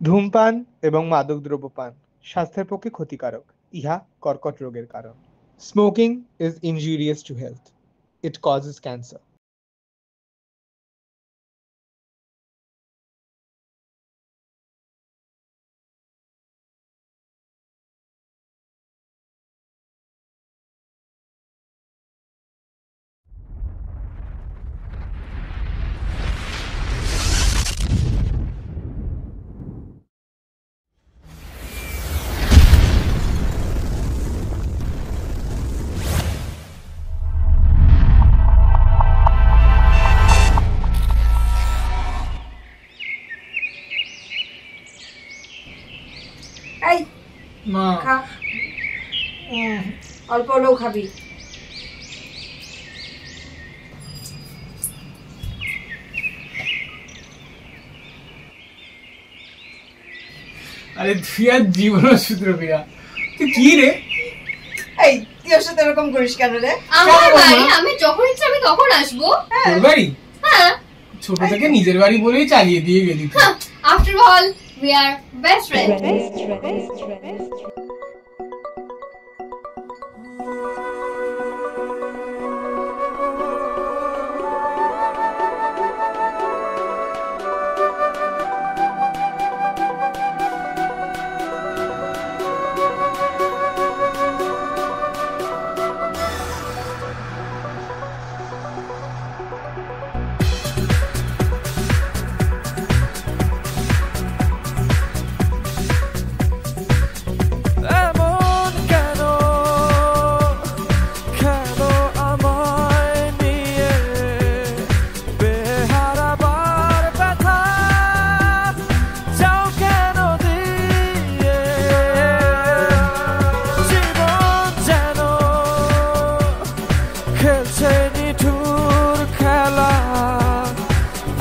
ধূমপান এবং মাদকদ্রব্য পান স্বাস্থ্যের পক্ষে ক্ষতিকারক। ইহা কর্কট রোগের কারণ। Smoking is injurious to health. It causes cancer. এই মা খা, অল্প হলেও খাবি। আরে তুই আর জীবন সূত্র বিয়া তুই কি রে? এই তুই ওর সাথে এরকম করিস কেন রে? আমার বাড়ি, আমি যখন ইচ্ছা আমি তখন আসবো। তোর বাড়ি? হ্যাঁ, ছোট থেকে নিজের বাড়ি বলেই চালিয়ে দিয়ে গেলি তুই। After all we are best friend.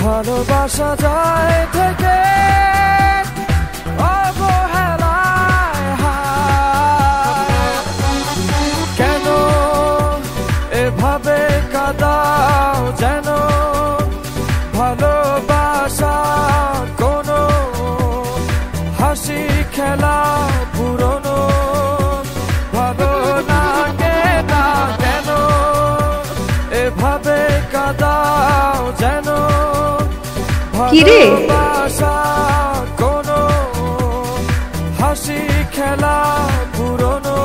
ভালোবাসা যায় থেকে অবহেলায় হায়, কেন এভাবে কাঁদাও যেন ভালোবাসা কোনো হাসি খেলা পুরনো ভালো লাগে না, কেন এভাবে কাঁদাও যেন কিরে ভালোবাসা কোনো হাসি খেলা পুরনো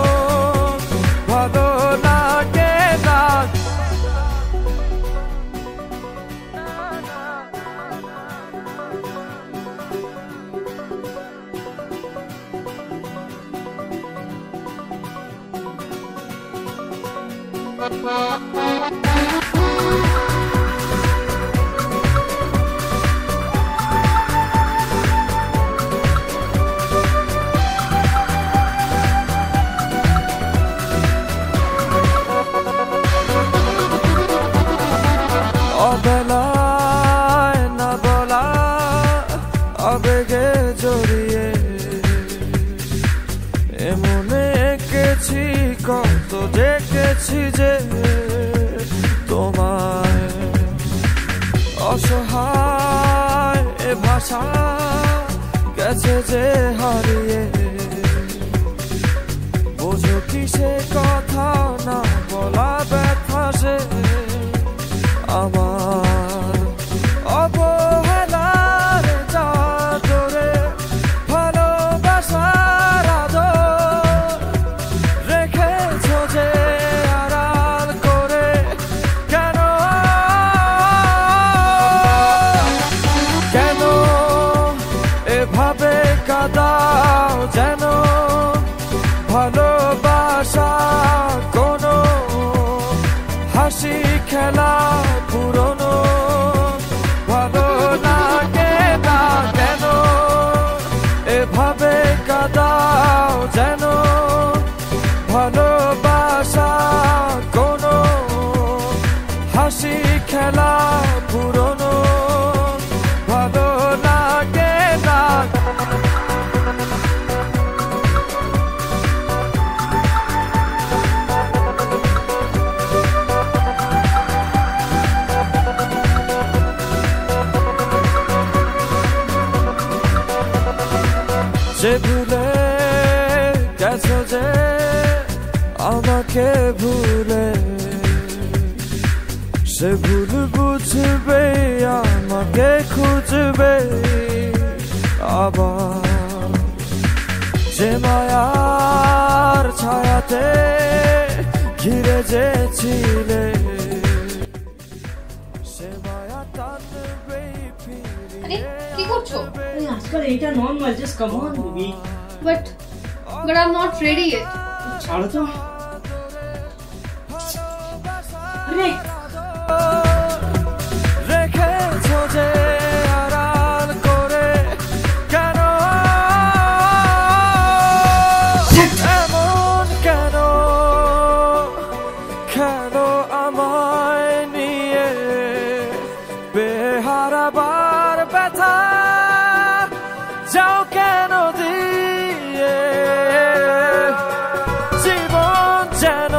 ভালো লাগে না। অবেলায় না বলা আবেগে জড়িয়ে এমনে এঁকেছি কত দেখেছি যে তোমায় অসহায় এ ভাষা গেছে যে হারিয়ে, বোঝো কি সে কথা না বলা ব্যথা সে আমার অবহেলার চাদরে ভালোবাসার আদর রেখেছ যে আড়াল করে, কেন কেন এভাবে কাঁদাও যেন ভালোবাসা কোনো হাসি খেলা পুরনো ভালো লাগে না, কেন এভাবে কাঁদাও যেন ভালোবাসা কোনো হাসি খেলা পুরনো ভালো লাগে না। যে ভুলে গেছো যে আমাকে ভুলে, সে ভুল বুঝবে আমাকে খুঁজবে আবার। যে মায়ার ছায়াতে ঘিরে যে ছিলে, সে মায়া টানবে আরে কি করছো? আজকাল এটা normal, just come on baby. But I am not ready yet. ছাড়ো তো। আরে রেখেছো যে আড়াল করে কেন, এমন কেন, কেন আমায় নিয়ে বেহারাবার ব্যথা যাও কেন দিয়ে, জীবন যেন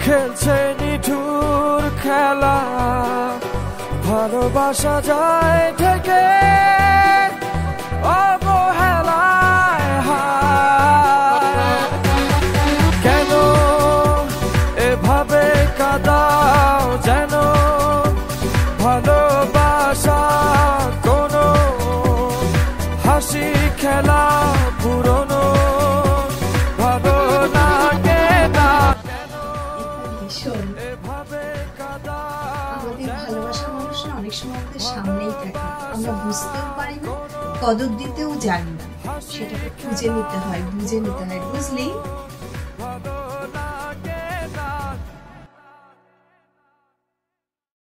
খেলছে নিঠুর খেলা, ভালোবাসা যায় থেকে অবহেলায় হায়। কেন এভাবে কাঁদাও যেন ভালোবাসা কোনো হাসি খেলা পুরনো ভালো লাগে না, ভীষণ এভাবে কাঁদাও আমাদের ভালোবাসা মানুষ না অনেক সময় আমাদের সামনেই থাকে, আমরা বুঝতেও পারি না, কদর দিতেও জানি না, সেটাকে খুঁজে নিতে হয়, বুঝে নিতে হয়, বুঝলি?